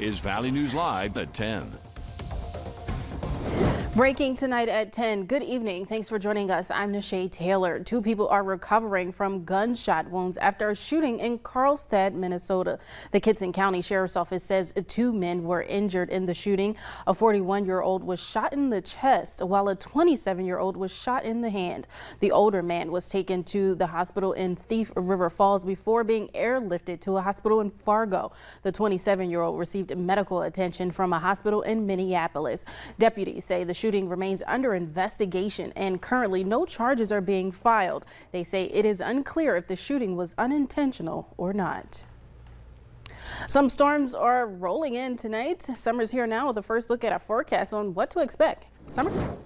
is Valley News Live at 10. Breaking tonight at 10. Good evening. Thanks for joining us. I'm Nashay Taylor. 2 people are recovering from gunshot wounds after a shooting in Carlstadt, Minnesota. The Kittson County Sheriff's Office says 2 men were injured in the shooting. A 41-year-old was shot in the chest, while a 27-year-old was shot in the hand. The older man was taken to the hospital in Thief River Falls before being airlifted to a hospital in Fargo. The 27-year-old received medical attention from a hospital in Minneapolis. Deputies say the shooting remains under investigation and currently no charges are being filed. They say it is unclear if the shooting was unintentional or not. Some storms are rolling in tonight. Summer's here now with a first look at a forecast on what to expect. Summer?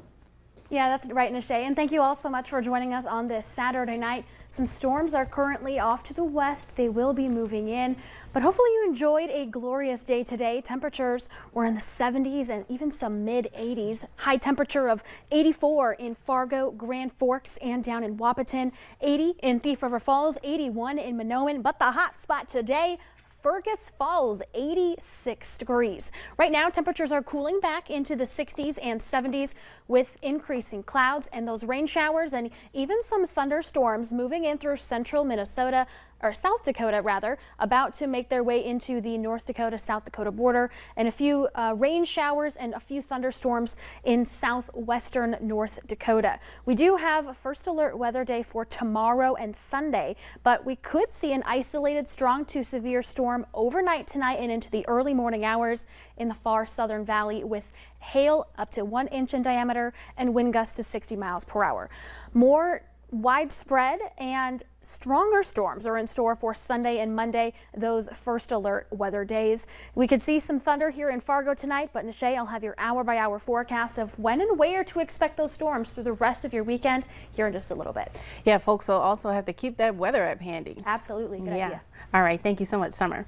Yeah, that's right, Nashay. And thank you all so much for joining us on this Saturday night. Some storms are currently off to the west. They will be moving in, but hopefully you enjoyed a glorious day today. Temperatures were in the 70s and even some mid 80s. High temperature of 84 in Fargo, Grand Forks, and down in Wahpeton. 80 in Thief River Falls, 81 in Minoan. But the hot spot today, Fergus Falls, 86 degrees. Right now, temperatures are cooling back into the 60s and 70s with increasing clouds and those rain showers and even some thunderstorms moving in through central Minnesota, or South Dakota rather, about to make their way into the North Dakota, South Dakota border, and a few rain showers and a few thunderstorms in southwestern North Dakota. We do have a first alert weather day for tomorrow and Sunday, but we could see an isolated strong to severe storm overnight tonight and into the early morning hours in the far southern valley with hail up to 1 inch in diameter and wind gusts to 60 miles per hour. More widespread and stronger storms are in store for Sunday and Monday, those first alert weather days. We could see some thunder here in Fargo tonight, but Nashay, I'll have your hour-by-hour forecast of when and where to expect those storms through the rest of your weekend here in just a little bit. Yeah, folks will also have to keep that weather app handy. Absolutely. Good idea. All right. Thank you so much, Summer.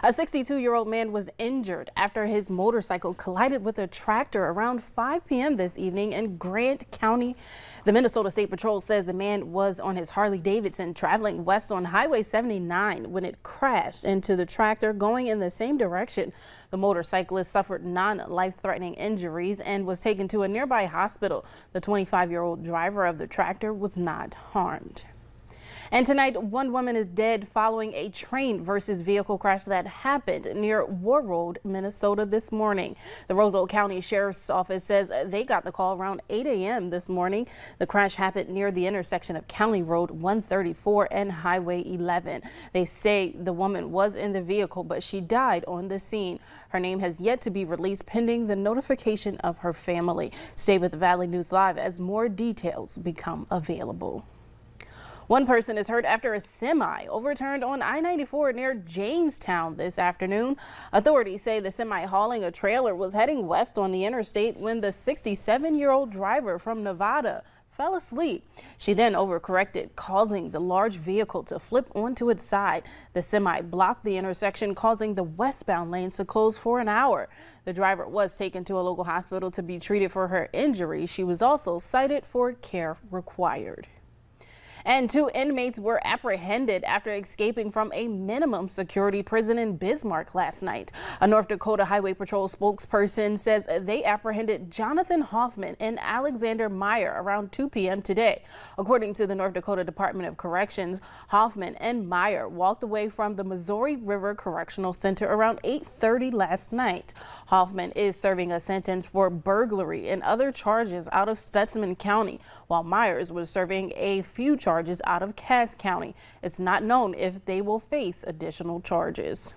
A 62-year-old man was injured after his motorcycle collided with a tractor around 5 p.m. this evening in Grant County. The Minnesota State Patrol says the man was on his Harley Davidson traveling west on Highway 79 when it crashed into the tractor going in the same direction. The motorcyclist suffered non-life-threatening injuries and was taken to a nearby hospital. The 25-year-old driver of the tractor was not harmed. And tonight, 1 woman is dead following a train versus vehicle crash that happened near Warroad, Minnesota this morning. The Roselle County Sheriff's Office says they got the call around 8 a.m. this morning. The crash happened near the intersection of County Road 134 and Highway 11. They say the woman was in the vehicle, but she died on the scene. Her name has yet to be released pending the notification of her family. Stay with Valley News Live as more details become available. 1 person is hurt after a semi overturned on I-94 near Jamestown this afternoon. Authorities say the semi hauling a trailer was heading west on the interstate when the 67-year-old driver from Nevada fell asleep. She then overcorrected, causing the large vehicle to flip onto its side. The semi blocked the intersection, causing the westbound lanes to close for an hour. The driver was taken to a local hospital to be treated for her injury. She was also cited for care required. And 2 inmates were apprehended after escaping from a minimum security prison in Bismarck last night. A North Dakota Highway Patrol spokesperson says they apprehended Jonathan Hoffman and Alexander Meyer around 2 p.m. today. According to the North Dakota Department of Corrections, Hoffman and Meyer walked away from the Missouri River Correctional Center around 8:30 last night. Hoffman is serving a sentence for burglary and other charges out of Stutsman County, while Myers was serving a few charges out of Cass County. It's not known if they will face additional charges.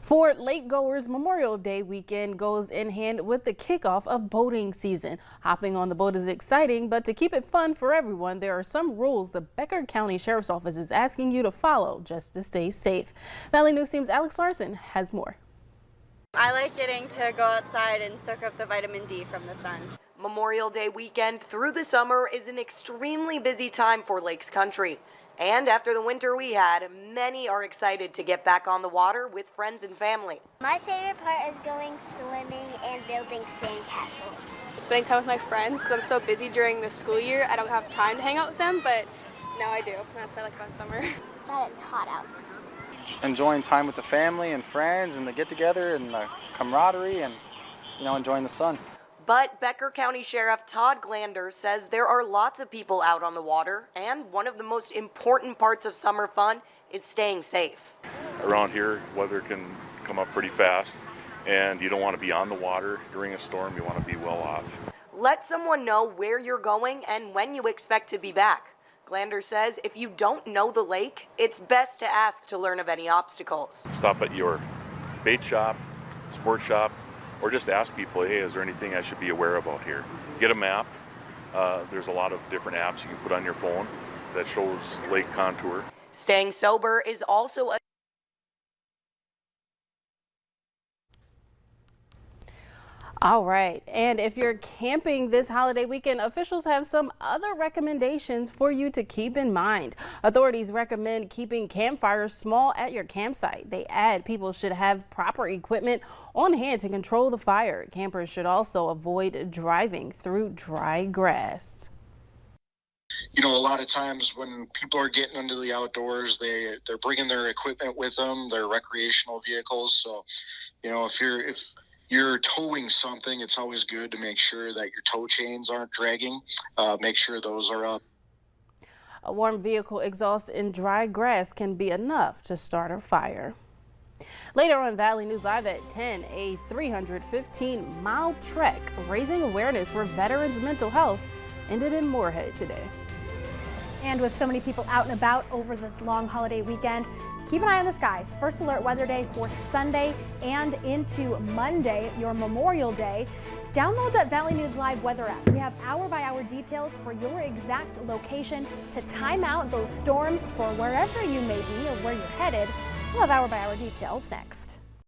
For lake goers, Memorial Day weekend goes in hand with the kickoff of boating season. Hopping on the boat is exciting, but to keep it fun for everyone, there are some rules the Becker County Sheriff's Office is asking you to follow just to stay safe. Valley News Team's Alex Larson has more. I like getting to go outside and soak up the vitamin D from the sun. Memorial Day weekend through the summer is an extremely busy time for Lakes Country. And after the winter we had, many are excited to get back on the water with friends and family. My favorite part is going swimming and building sandcastles. Spending time with my friends because I'm so busy during the school year. I don't have time to hang out with them, but now I do. That's what I like about summer. That it's hot out. enjoying time with the family and friends and the get-together and the camaraderie and, enjoying the sun. But Becker County Sheriff Todd Glander says there are lots of people out on the water, and one of the most important parts of summer fun is staying safe. Around here, weather can come up pretty fast, and you don't want to be on the water during a storm. You want to be well off. Let someone know where you're going and when you expect to be back. Glander says if you don't know the lake, it's best to ask to learn of any obstacles. Stop at your bait shop, sport shop, or just ask people, hey, is there anything I should be aware of out here? Get a map. There's a lot of different apps you can put on your phone that shows lake contour. Staying sober is also a All right, and if you're camping this holiday weekend, officials have some other recommendations for you to keep in mind. Authorities recommend keeping campfires small at your campsite. They add people should have proper equipment on hand to control the fire. Campers should also avoid driving through dry grass. A lot of times when people are getting into the outdoors, they're bringing their equipment with them, their recreational vehicles. So, if you're towing something, it's always good to make sure that your tow chains aren't dragging. Make sure those are up. A warm vehicle exhaust in dry grass can be enough to start a fire. Later on Valley News Live at 10, a 315-mile trek raising awareness for veterans' mental health ended in Moorhead today. And with so many people out and about over this long holiday weekend, keep an eye on the skies. First alert weather day for Sunday and into Monday, your Memorial Day. Download that Valley News Live weather app. We have hour-by-hour details for your exact location to time out those storms for wherever you may be or where you're headed. We'll have hour-by-hour details next.